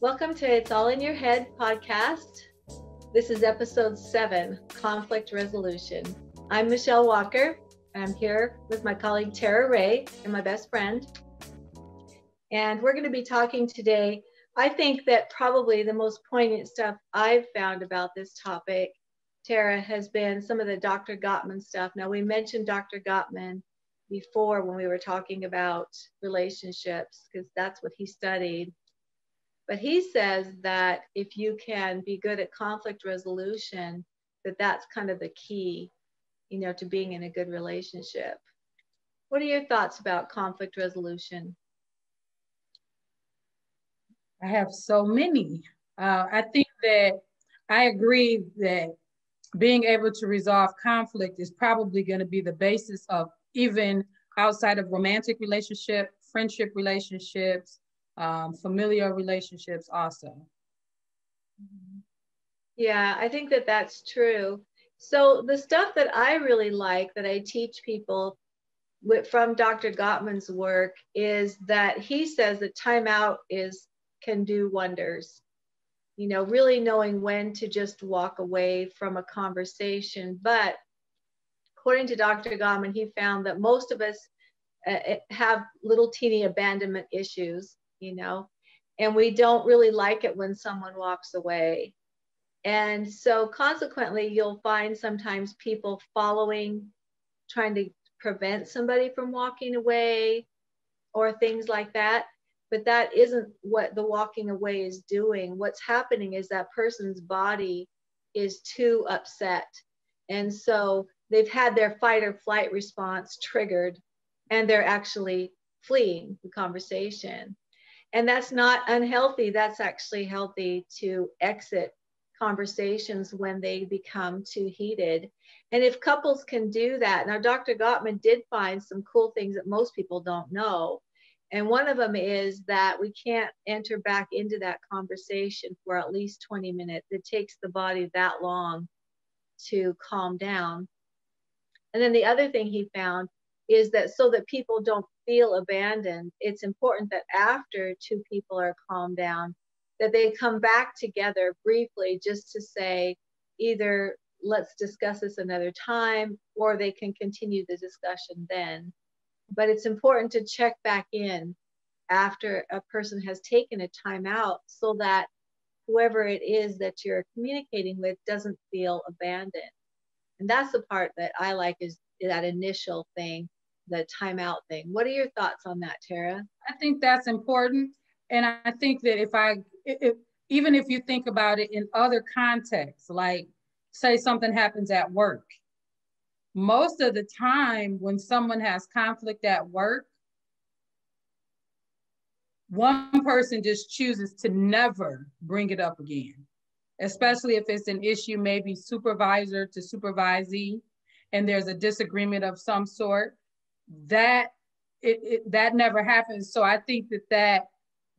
Welcome to It's All in Your Head podcast. This is episode 7, Conflict Resolution. I'm Michelle Walker. I'm here with my colleague Tarra Ray and my best friend. And we're going to be talking today. I think that probably the most poignant stuff I've found about this topic, Tarra, has been some of the Dr. Gottman stuff. Now, we mentioned Dr. Gottman before when we were talking about relationships, because that's what he studied. But he says that if you can be good at conflict resolution, that's kind of the key, to being in a good relationship. What are your thoughts about conflict resolution? I have so many. I think that I agree that being able to resolve conflict is probably going to be the basis of even outside of romantic relationship, friendship relationships, familiar relationships also. Yeah, I think that that's true. So the stuff that I really like that I teach people from Dr. Gottman's work is that he says that timeout can do wonders. Really knowing when to just walk away from a conversation. But according to Dr. Gottman, he found that most of us have little teeny abandonment issues, and we don't really like it when someone walks away. And so consequently, you'll find sometimes people trying to prevent somebody from walking away or things like that. But that isn't what the walking away is doing. What's happening is that person's body is too upset. And so they've had their fight or flight response triggered, and they're actually fleeing the conversation. And that's not unhealthy. That's actually healthy to exit conversations when they become too heated. And if couples can do that, now Dr. Gottman did find some cool things that most people don't know. And one of them is that we can't enter back into that conversation for at least 20 minutes. It takes the body that long to calm down. And then the other thing he found is that so that people don't feel abandoned, it's important that after two people are calmed down, that they come back together briefly just to say either let's discuss this another time, or they can continue the discussion then. But it's important to check back in after a person has taken a time out so that whoever it is that you're communicating with doesn't feel abandoned. And that's the part that I like, is that initial thing, the timeout thing. What are your thoughts on that, Tarra? I think that's important. And I think that even if you think about it in other contexts, like say something happens at work, most of the time when someone has conflict at work, one person just chooses to never bring it up again, especially if it's an issue, maybe supervisor to supervisee, and there's a disagreement of some sort. That never happens. So I think that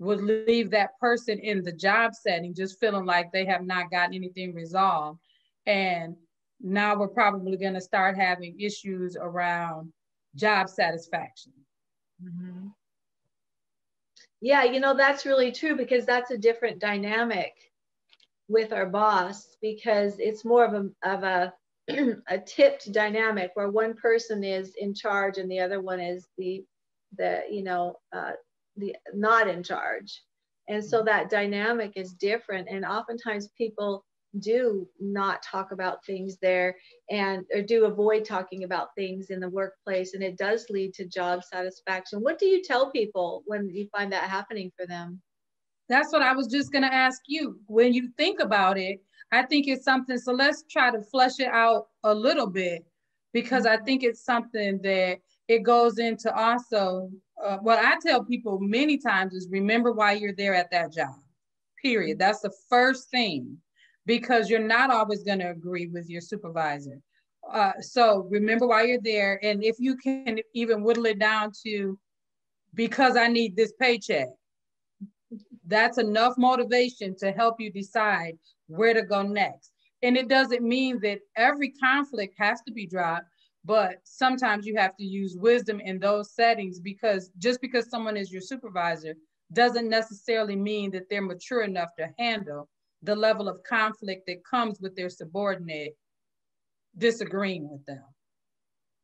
would leave that person in the job setting just feeling like they have not gotten anything resolved. And now we're probably going to start having issues around job satisfaction. Mm-hmm. Yeah, that's really true, because that's a different dynamic with our boss, because it's more of a tipped dynamic where one person is in charge and the other one is the not in charge. And so that dynamic is different. And oftentimes people do not talk about things there, or do avoid talking about things in the workplace. And it does lead to job satisfaction. What do you tell people when you find that happening for them? That's what I was just going to ask you. When you think about it, I think it's something, so let's try to flesh it out a little bit, because I think it's something that it goes into also, what I tell people many times is remember why you're there at that job, period. That's the first thing, because you're not always going to agree with your supervisor. So remember why you're there. And if you can even whittle it down to, because I need this paycheck, that's enough motivation to help you decide where to go next. And it doesn't mean that every conflict has to be dropped, but sometimes you have to use wisdom in those settings, because just because someone is your supervisor doesn't necessarily mean that they're mature enough to handle the level of conflict that comes with their subordinate disagreeing with them.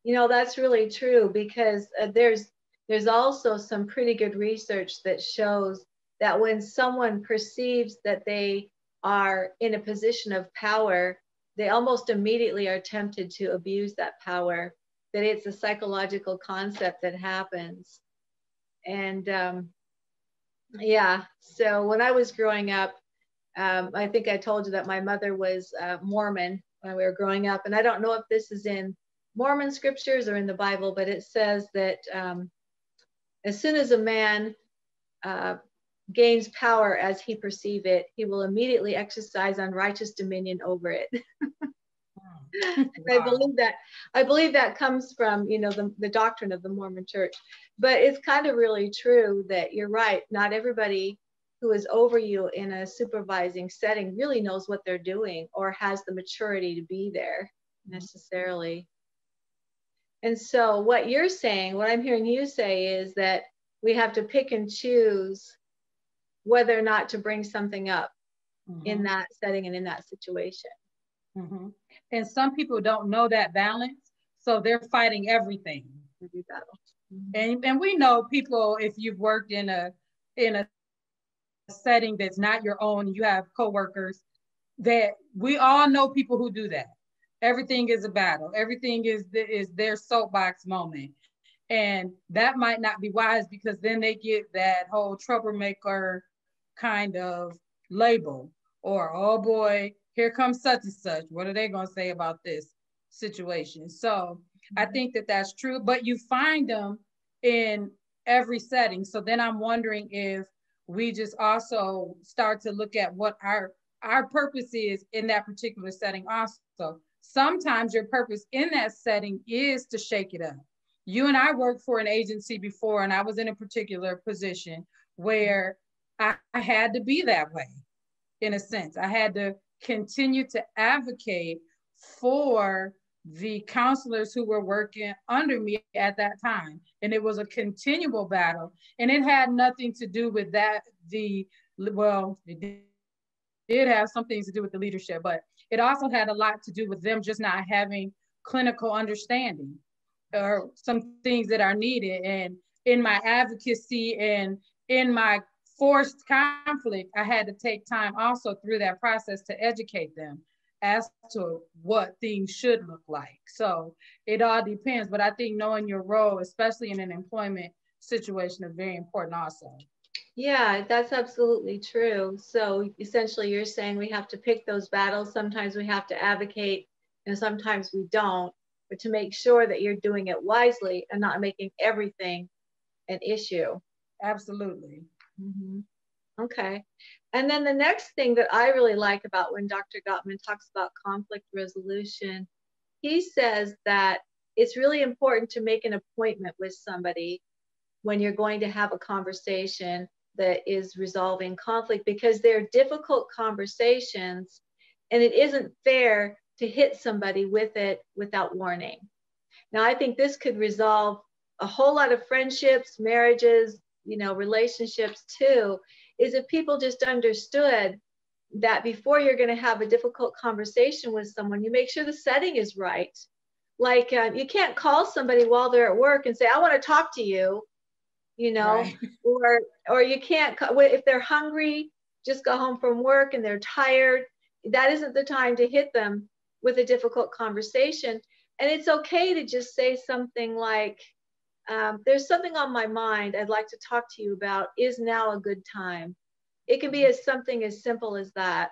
You know, that's really true, because there's also some pretty good research that shows that when someone perceives that they are in a position of power, they almost immediately are tempted to abuse that power, that it's a psychological concept that happens. And yeah, so when I was growing up, I think I told you that my mother was Mormon when we were growing up. And I don't know if this is in Mormon scriptures or in the Bible, but it says that as soon as a man gains power as he perceives it, he will immediately exercise unrighteous dominion over it. Wow. I believe that comes from, you know, the doctrine of the Mormon church. But it's kind of really true that you're right. Not everybody who is over you in a supervising setting really knows what they're doing or has the maturity to be there necessarily. And so what you're saying, what I'm hearing you say, is that we have to pick and choose whether or not to bring something up in that setting and in that situation. And some people don't know that balance, so they're fighting everything. Every battle. And we know people, if you've worked in a setting that's not your own, you have coworkers, that we all know people who do that. Everything is a battle. Everything is their soapbox moment. And that might not be wise, because then they get that whole troublemaker kind of label, or, oh boy, here comes such and such. What are they going to say about this situation? So I think that that's true, but you find them in every setting. So then I'm wondering if we just also start to look at what our purpose is in that particular setting also. Sometimes your purpose in that setting is to shake it up. You and I worked for an agency before, and I was in a particular position where I had to be that way, in a sense. I had to continue to advocate for the counselors who were working under me at that time. And it was a continual battle. And it had nothing to do with that, it did have some things to do with the leadership, but it also had a lot to do with them just not having clinical understanding or some things that are needed. And in my advocacy and in my forced conflict, I had to take time also through that process to educate them as to what things should look like. So it all depends, but I think knowing your role, especially in an employment situation, is very important also. Yeah, that's absolutely true. So essentially you're saying we have to pick those battles. Sometimes we have to advocate and sometimes we don't, but to make sure that you're doing it wisely and not making everything an issue. Absolutely. Okay. And then the next thing that I really like about when Dr. Gottman talks about conflict resolution, he says that it's really important to make an appointment with somebody when you're going to have a conversation that is resolving conflict, because they're difficult conversations and it isn't fair to hit somebody with it without warning. Now, I think this could resolve a whole lot of friendships, marriages, you know, relationships too, is if people just understood that before you're going to have a difficult conversation with someone, you make sure the setting is right. Like you can't call somebody while they're at work and say, I want to talk to you, you know, right. or you can't, if they're hungry, just go home from work and they're tired. That isn't the time to hit them with a difficult conversation. And it's okay to just say something like, there's something on my mind I'd like to talk to you about. Is now a good time? It can be something as simple as that.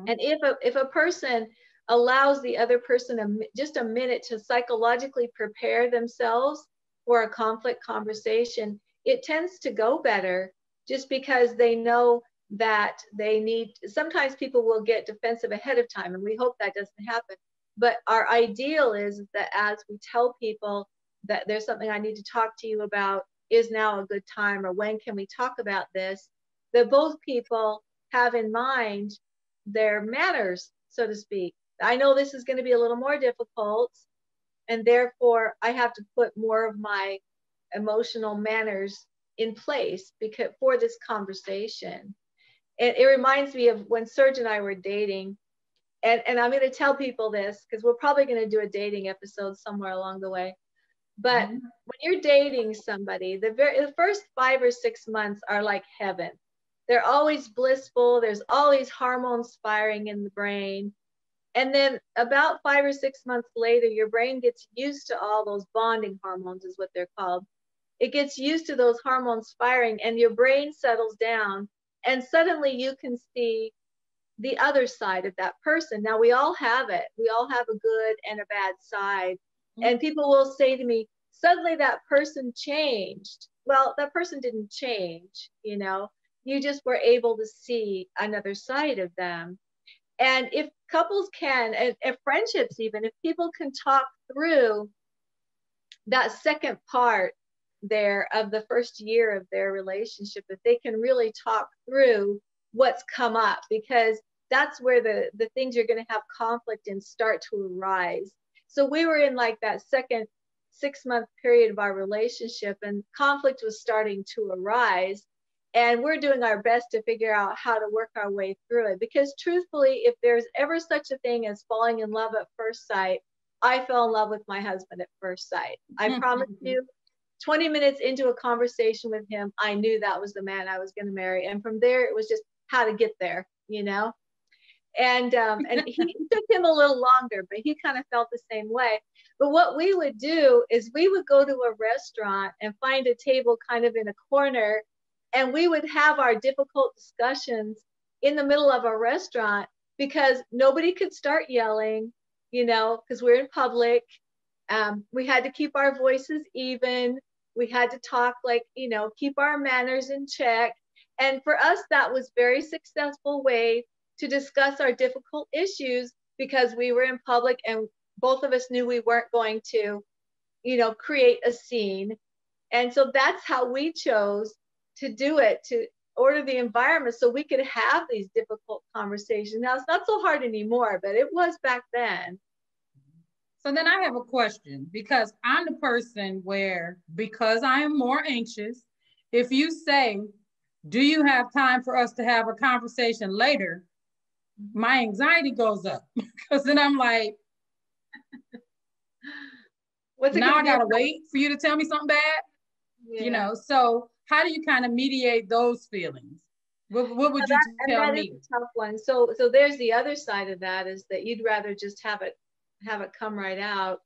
And if a person allows the other person just a minute to psychologically prepare themselves for a conflict conversation, it tends to go better, just because they know that they need. Sometimes people will get defensive ahead of time, and we hope that doesn't happen. But our ideal is that as we tell people that there's something I need to talk to you about, is now a good time, or when can we talk about this, that both people have in mind their manners, so to speak. I know this is going to be a little more difficult, and therefore I have to put more of my emotional manners in place because for this conversation. It reminds me of when Serge and I were dating. And I'm going to tell people this because we're probably going to do a dating episode somewhere along the way. But when you're dating somebody, the first 5 or 6 months are like heaven. They're always blissful. There's all these hormones firing in the brain. And then about 5 or 6 months later, your brain gets used to all those bonding hormones is what they're called. It gets used to those hormones firing and your brain settles down. And suddenly you can see the other side of that person. Now we all have it. We all have a good and a bad side. And people will say to me, suddenly that person changed. Well, that person didn't change, you know, you just were able to see another side of them. And if couples can, and friendships even, if people can talk through that second part there of the first year of their relationship, if they can really talk through what's come up, because that's where the things you're going to have conflict in start to arise. So we were in like that second 6-month period of our relationship, and conflict was starting to arise. And we're doing our best to figure out how to work our way through it. Because truthfully, if there's ever such a thing as falling in love at first sight, I fell in love with my husband at first sight. I promise you, 20 minutes into a conversation with him, I knew that was the man I was going to marry. And from there, it was just how to get there, you know? And he took him a little longer, but he kind of felt the same way. But what we would do is we would go to a restaurant and find a table kind of in a corner, and we would have our difficult discussions in the middle of a restaurant because nobody could start yelling, you know, because we're in public. We had to keep our voices even. We had to talk like, you know, keep our manners in check. And for us, that was a very successful way to discuss our difficult issues because we were in public and both of us knew we weren't going to, you know, create a scene. And so that's how we chose to do it, to order the environment so we could have these difficult conversations. Now it's not so hard anymore, but it was back then. So then I have a question, because I'm the person where, because I am more anxious, if you say, do you have time for us to have a conversation later? My anxiety goes up because then I'm like, now I gotta wait for you to tell me something bad, you know? So how do you kind of mediate those feelings? What would you tell me? That is a tough one. So there's the other side of that, is that you'd rather just have it come right out.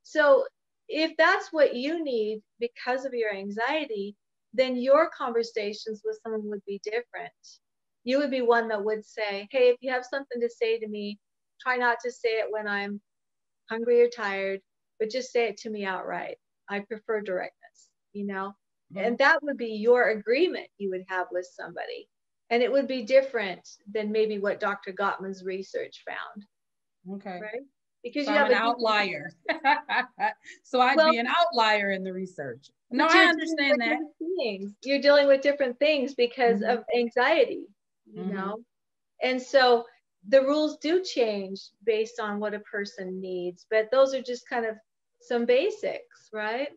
So if that's what you need because of your anxiety, then your conversations with someone would be different. You would be one that would say, hey, if you have something to say to me, try not to say it when I'm hungry or tired, but just say it to me outright. I prefer directness, you know? And that would be your agreement you would have with somebody. And it would be different than maybe what Dr. Gottman's research found. Okay. Right? Because so you have an outlier. So I'd be an outlier in the research. No, I understand that. You're dealing with different things because of anxiety, you know? And so the rules do change based on what a person needs, but those are just kind of some basics, right?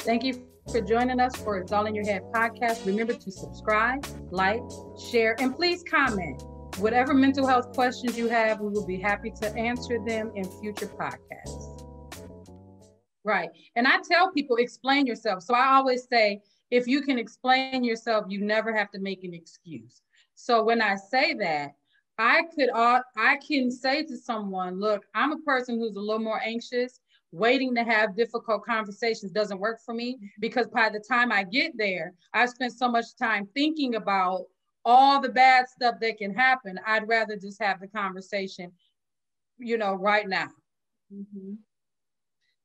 Thank you for joining us for It's All in Your Head podcast. Remember to subscribe, like, share, and please comment. Whatever mental health questions you have, we will be happy to answer them in future podcasts. Right. And I tell people, explain yourself. So I always say, if you can explain yourself, you never have to make an excuse. So when I say that, I can say to someone, look, I'm a person who's a little more anxious. Waiting to have difficult conversations doesn't work for me, because by the time I get there, I've spent so much time thinking about all the bad stuff that can happen. I'd rather just have the conversation, you know, right now.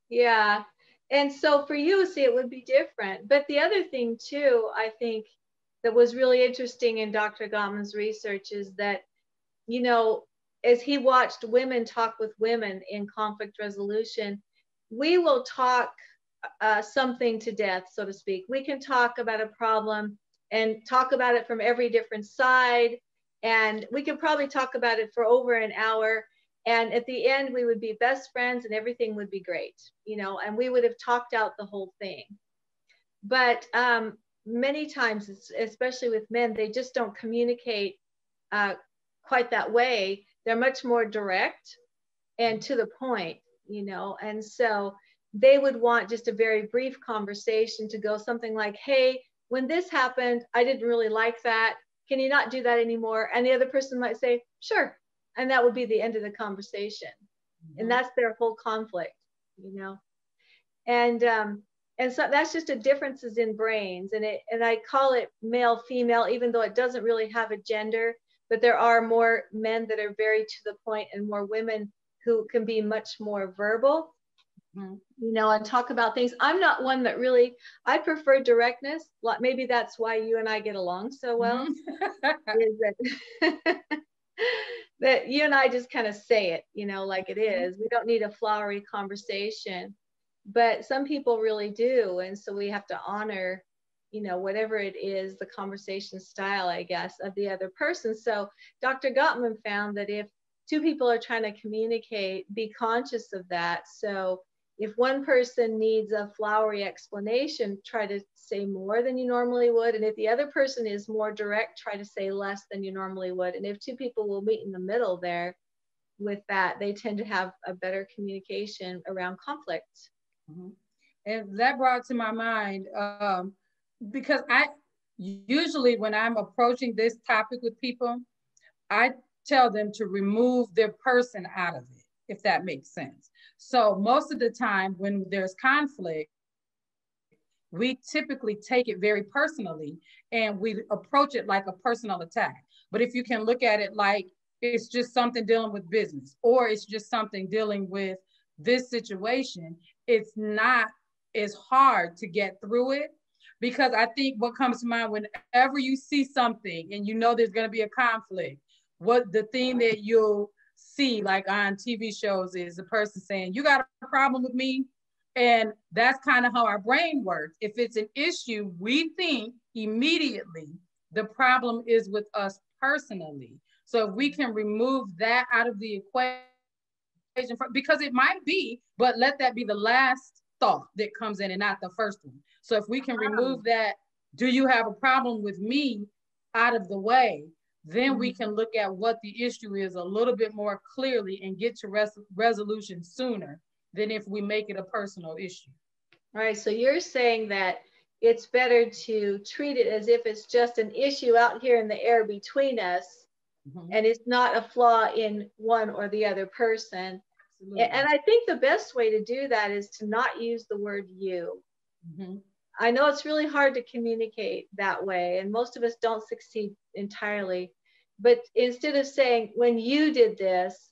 Yeah. And so for you, see, it would be different. But the other thing too, I think that was really interesting in Dr. Gottman's research is that, you know, as he watched women talk with women in conflict resolution, we will talk something to death, so to speak. We can talk about a problem and talk about it from every different side. And we could probably talk about it for over an hour. And at the end, we would be best friends and everything would be great, you know, and we would have talked out the whole thing. But many times, especially with men, they just don't communicate quite that way. They're much more direct and to the point, you know. And so they would want just a very brief conversation to go something like, hey, when this happened, I didn't really like that. Can you not do that anymore? And the other person might say, sure. And that would be the end of the conversation. Mm-hmm. And that's their whole conflict, you know. And so that's just a differences in brains. And I call it male, female, even though it doesn't really have a gender, but there are more men that are very to the point and more women who can be much more verbal, mm-hmm. you know, and talk about things. I'm not one that really, I prefer directness. Maybe that's why you and I get along so well, mm-hmm. is that, that you and I just kind of say it, you know, like it is. We don't need a flowery conversation, but some people really do. And so we have to honor, you know, whatever it is, the conversation style, I guess, of the other person. So Dr. Gottman found that if two people are trying to communicate, be conscious of that. So if one person needs a flowery explanation, try to say more than you normally would. And if the other person is more direct, try to say less than you normally would. And if two people will meet in the middle there with that, they tend to have a better communication around conflict. Mm-hmm. And that brought to my mind, because I usually, when I'm approaching this topic with people, I tell them to remove their person out of it, if that makes sense. So most of the time when there's conflict, we typically take it very personally and we approach it like a personal attack. But if you can look at it like it's just something dealing with business, or it's just something dealing with this situation, it's not as hard to get through it. Because I think what comes to mind whenever you see something and you know there's going to be a conflict, what the thing that you'll see like on TV shows is the person saying, you got a problem with me? And that's kind of how our brain works. If it's an issue, we think immediately the problem is with us personally. So if we can remove that out of the equation, because it might be, but let that be the last thought that comes in and not the first one. So if we can remove that, do you have a problem with me, out of the way, then we can look at what the issue is a little bit more clearly and get to resolution sooner than if we make it a personal issue. All right, so you're saying that it's better to treat it as if it's just an issue out here in the air between us, mm-hmm. and it's not a flaw in one or the other person. Absolutely. And I think the best way to do that is to not use the word you. Mm-hmm. I know it's really hard to communicate that way, and most of us don't succeed entirely. But instead of saying, when you did this,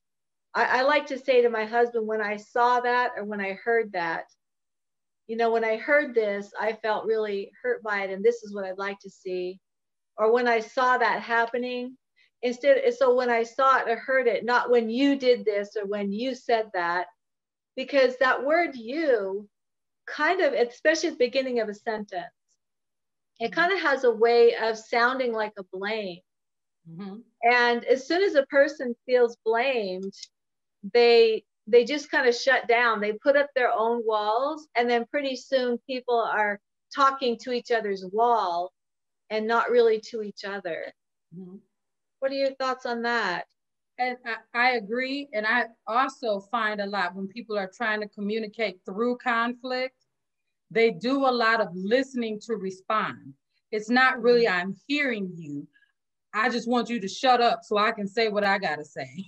I like to say to my husband, when I saw that or when I heard that, you know, when I heard this, I felt really hurt by it, and this is what I'd like to see. Or when I saw that happening, so when I saw it or heard it, not when you did this or when you said that, because that word you kind of, especially at the beginning of a sentence, it kind of has a way of sounding like a blame. Mm-hmm. And as soon as a person feels blamed, they just kind of shut down. They put up their own walls, and then pretty soon people are talking to each other's wall and not really to each other. Mm-hmm. What are your thoughts on that? And I agree. And I also find a lot when people are trying to communicate through conflict, they do a lot of listening to respond. It's not really, I'm hearing you. I just want you to shut up so I can say what I got to say.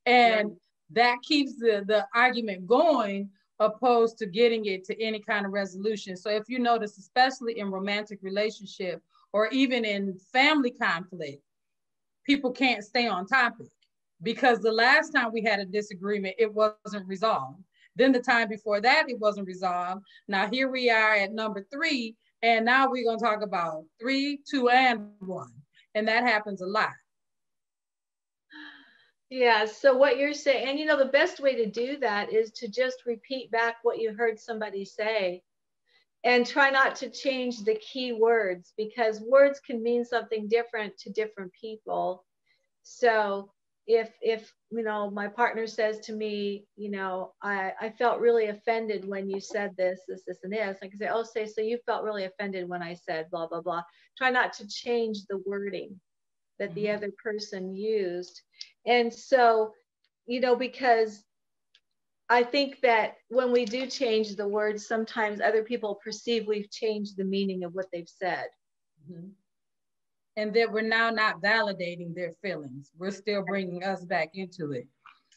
And that keeps the argument going, opposed to getting it to any kind of resolution. So if you notice, especially in romantic relationship or even in family conflict, people can't stay on topic because the last time we had a disagreement, it wasn't resolved. Then the time before that, it wasn't resolved. Now here we are at number 3, and now we're going to talk about 3, 2, and 1. And that happens a lot. Yeah, so what you're saying, and you know, the best way to do that is to just repeat back what you heard somebody say and try not to change the key words, because words can mean something different to different people. So if my partner says to me, I felt really offended when you said this and this, I can say, oh, so you felt really offended when I said blah blah blah. Try not to change the wording that the other person used. And so, because I think that when we do change the words, sometimes other people perceive we've changed the meaning of what they've said. Mm-hmm. And that we're now not validating their feelings. We're still bringing us back into it.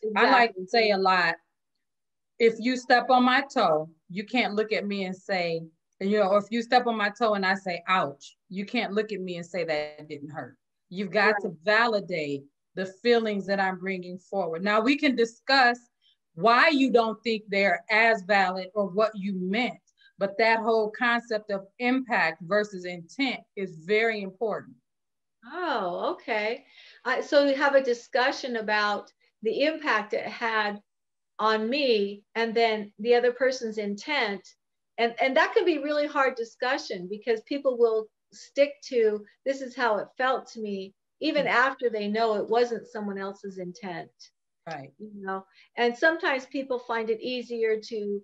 Exactly. I like to say a lot, if you step on my toe, you can't look at me and say, or if you step on my toe and I say, ouch, you can't look at me and say that didn't hurt. You've got to validate the feelings that I'm bringing forward. Now we can discuss why you don't think they're as valid or what you meant, but that whole concept of impact versus intent is very important. Oh, okay. So we have a discussion about the impact it had on me and then the other person's intent. And that can be really hard discussion because people will stick to, this is how it felt to me, even after they know it wasn't someone else's intent. Right. And sometimes people find it easier to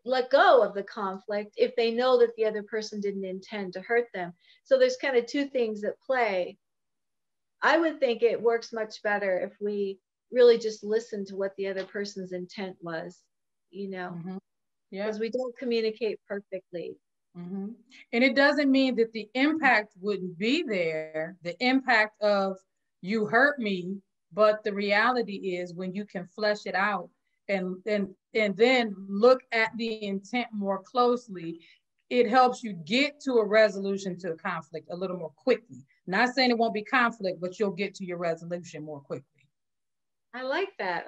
let go of the conflict if they know that the other person didn't intend to hurt them. So there's kind of two things at play. I would think it works much better if we really just listen to what the other person's intent was, Yeah, because we don't communicate perfectly. And it doesn't mean that the impact wouldn't be there, the impact of you hurt me, but the reality is when you can flesh it out and then look at the intent more closely, it helps you get to a resolution to a conflict a little more quickly. Not saying it won't be conflict, but you'll get to your resolution more quickly. I like that.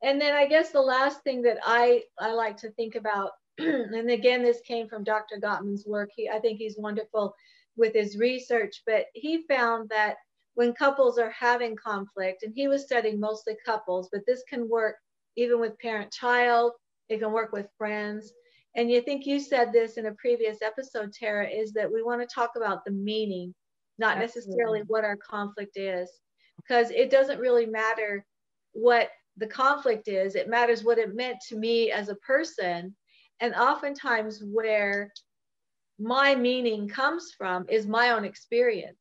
And then I guess the last thing that I like to think about, and again, this came from Dr. Gottman's work. I think he's wonderful with his research, but he found that when couples are having conflict, and he was studying mostly couples, but this can work even with parent-child, it can work with friends. And you said this in a previous episode, Tarra, is that we want to talk about the meaning, not necessarily what our conflict is, because it doesn't really matter what the conflict is. It matters what it meant to me as a person. And oftentimes where my meaning comes from is my own experience.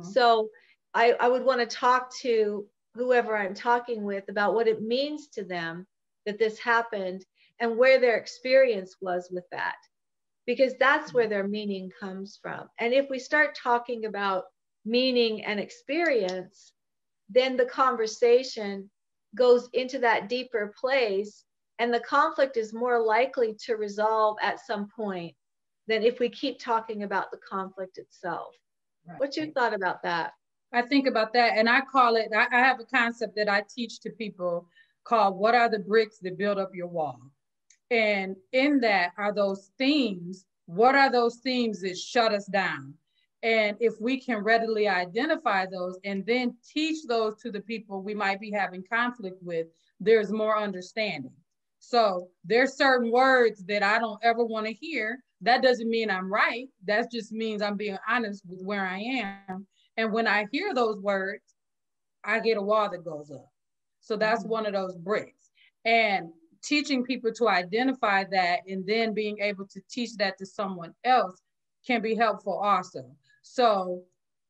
So I would want to talk to whoever I'm talking with about what it means to them that this happened and where their experience was with that, because that's where their meaning comes from. And if we start talking about meaning and experience, then the conversation goes into that deeper place, and the conflict is more likely to resolve at some point than if we keep talking about the conflict itself. Right. What's your thought about that? I think about that, and I call it, I have a concept that I teach to people called, what are the bricks that build up your wall? And in that are those themes. What are those themes that shut us down? And if we can readily identify those and then teach those to the people we might be having conflict with, there's more understanding. So there's certain words that I don't ever want to hear. That doesn't mean I'm right. That just means I'm being honest with where I am. And when I hear those words, I get a wall that goes up. So that's one of those bricks. And teaching people to identify that and then being able to teach that to someone else can be helpful also. So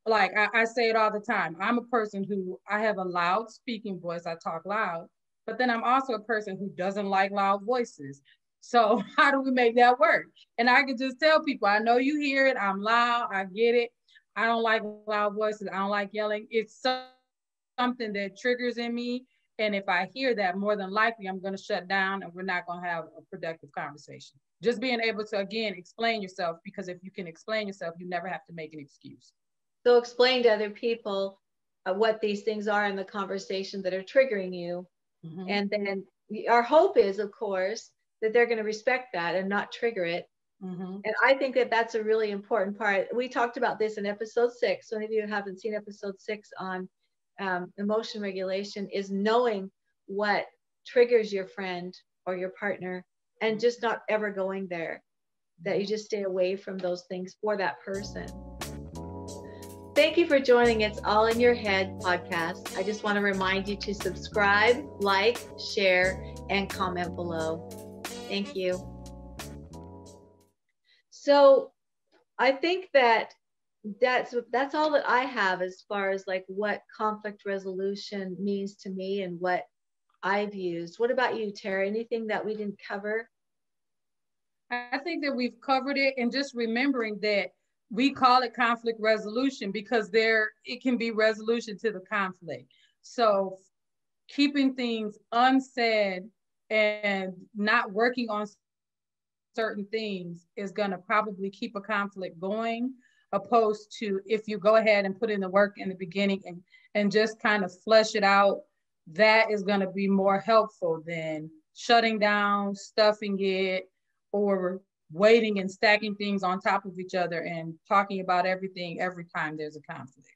like I say it all the time, I'm a person who, I have a loud speaking voice, I talk loud, but then I'm also a person who doesn't like loud voices. So how do we make that work? And I can just tell people, I know you hear it, I'm loud, I get it. I don't like loud voices, I don't like yelling. It's something that triggers in me. And if I hear that, more than likely, I'm going to shut down and we're not going to have a productive conversation. Just being able to, again, explain yourself, because if you can explain yourself, you never have to make an excuse. So explain to other people what these things are in the conversation that are triggering you. And then our hope is, of course, that they're going to respect that and not trigger it. And I think that that's a really important part. We talked about this in episode 6. So if you haven't seen episode 6 on emotion regulation, is knowing what triggers your friend or your partner and just not ever going there, that you just stay away from those things for that person. Thank you for joining It's All in Your Head podcast. I just want to remind you to subscribe, like, share, and comment below. Thank you. So I think that that's all that I have as far as like what conflict resolution means to me and what I've used. What about you, Tarra? Anything that we didn't cover? I think that we've covered it, and just remembering that we call it conflict resolution because it can be resolution to the conflict. So keeping things unsaid and not working on certain things is going to probably keep a conflict going, opposed to if you go ahead and put in the work in the beginning and just kind of flesh it out, that is going to be more helpful than shutting down, stuffing it, or waiting and stacking things on top of each other and talking about everything every time there's a conflict.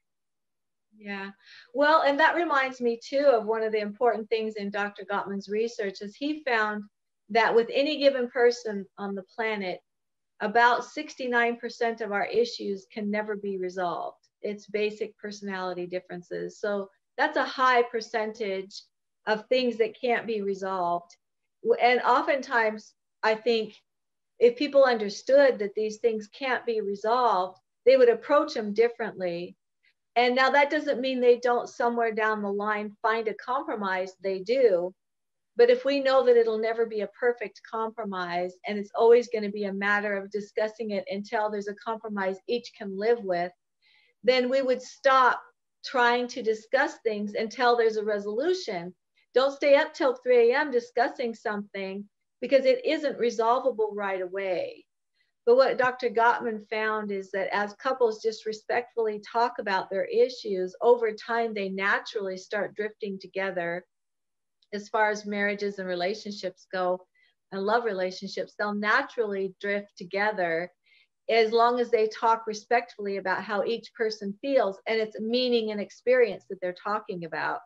Yeah. Well, and that reminds me too of one of the important things in Dr. Gottman's research is he found that with any given person on the planet, about 69% of our issues can never be resolved. It's basic personality differences. So that's a high percentage of things that can't be resolved. And oftentimes, I think if people understood that these things can't be resolved, they would approach them differently. And now that doesn't mean they don't somewhere down the line find a compromise. They do. But if we know that it'll never be a perfect compromise and it's always going to be a matter of discussing it until there's a compromise each can live with, then we would stop trying to discuss things until there's a resolution. Don't stay up till 3 a.m. discussing something because it isn't resolvable right away. But what Dr. Gottman found is that as couples just respectfully talk about their issues, over time they naturally start drifting together. As far as marriages and relationships go, and love relationships, they'll naturally drift together as long as they talk respectfully about how each person feels and its meaning and experience that they're talking about.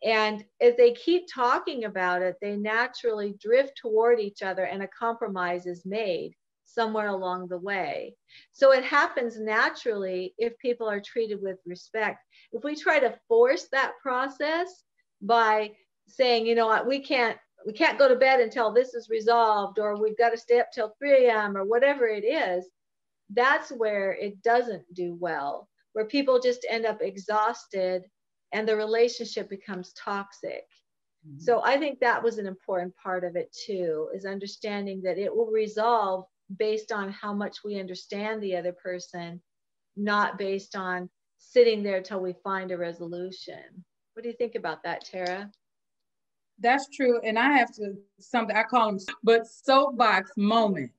And if they keep talking about it, they naturally drift toward each other and a compromise is made somewhere along the way. So it happens naturally if people are treated with respect. If we try to force that process by saying, you know what, we can't go to bed until this is resolved, or we've got to stay up till 3 a.m. or whatever it is, that's where it doesn't do well, where people just end up exhausted and the relationship becomes toxic. Mm-hmm. So I think that was an important part of it too, is understanding that it will resolve based on how much we understand the other person, not based on sitting there till we find a resolution. What do you think about that, Tarra? That's true. And I have something I call them, but soapbox moments.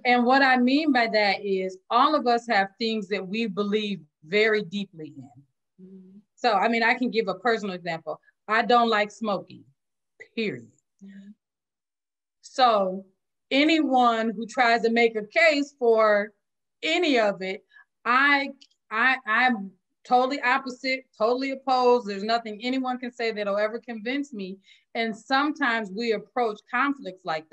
And what I mean by that is all of us have things that we believe very deeply in. Mm-hmm. So, I mean, I can give a personal example. I don't like smoking, period. Mm-hmm. So anyone who tries to make a case for any of it, I'm totally opposite, totally opposed. There's nothing anyone can say that'll ever convince me. And sometimes we approach conflicts like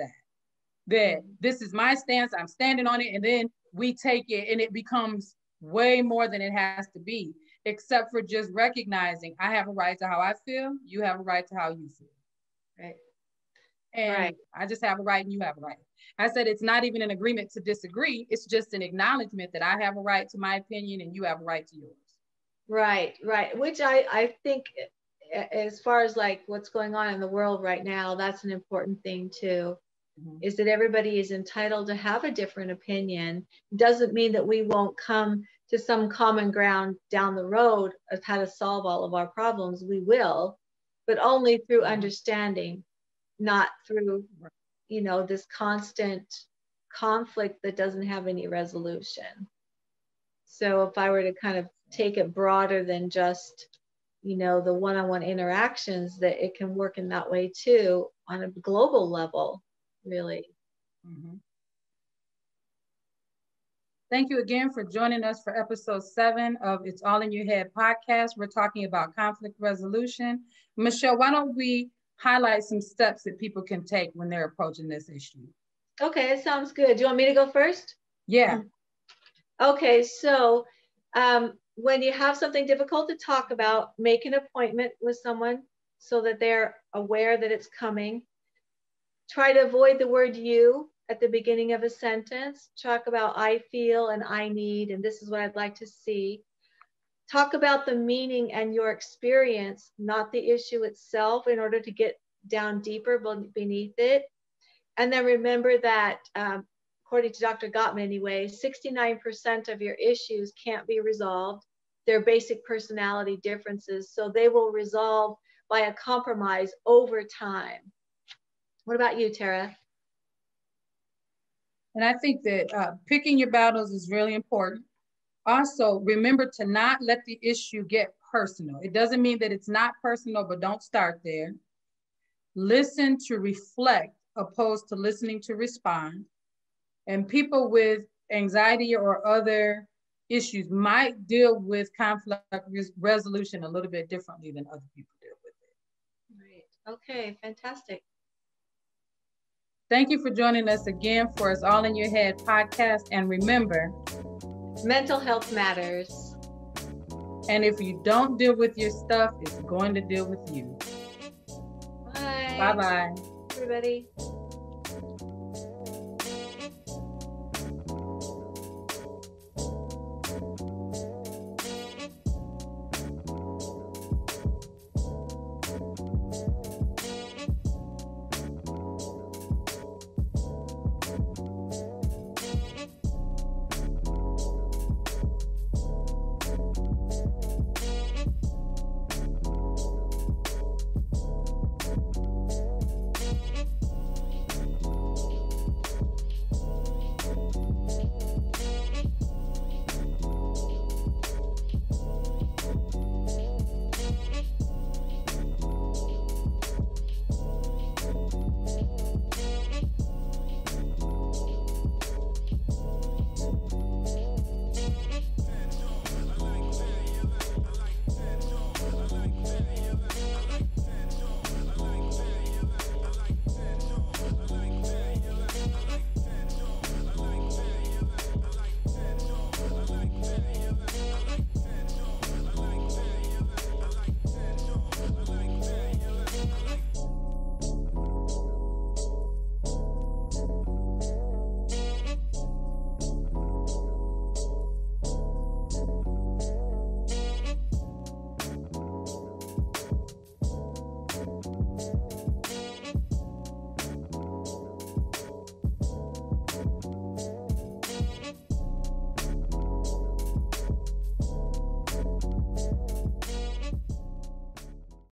that this is my stance, I'm standing on it, and then we take it and it becomes way more than it has to be, except for just recognizing I have a right to how I feel, you have a right to how you feel. Right. And right. I just have a right and you have a right. I said it's not even an agreement to disagree. It's just an acknowledgement that I have a right to my opinion and you have a right to yours. Right, right. Which I think as far as like what's going on in the world right now, that's an important thing too, is that everybody is entitled to have a different opinion. Doesn't mean that we won't come to some common ground down the road of how to solve all of our problems. We will, but only through understanding, not through, you know, this constant conflict that doesn't have any resolution. So if I were to kind of take it broader than just, you know, the one-on-one interactions, that it can work in that way too on a global level, really. Mm-hmm. Thank you again for joining us for episode 7 of It's All in Your Head podcast. We're talking about conflict resolution. Mishele, why don't we highlight some steps that people can take when they're approaching this issue? Okay, it sounds good. Do you want me to go first? Yeah. Okay, so when you have something difficult to talk about, make an appointment with someone so that they're aware that it's coming. Try to avoid the word you at the beginning of a sentence. Talk about I feel and I need, and this is what I'd like to see. Talk about the meaning and your experience, not the issue itself, in order to get down deeper beneath it. And then remember that, according to Dr. Gottman anyway, 69% of your issues can't be resolved. They're basic personality differences, so they will resolve by a compromise over time. What about you, Tarra? And I think that picking your battles is really important. Also, remember to not let the issue get personal. It doesn't mean that it's not personal, but don't start there. Listen to reflect opposed to listening to respond. And people with anxiety or other issues might deal with conflict resolution a little bit differently than other people deal with it. Right. Okay, fantastic. Thank you for joining us again for It's All in Your Head podcast. And remember, mental health matters. And if you don't deal with your stuff, it's going to deal with you. Bye. Bye-bye. Everybody.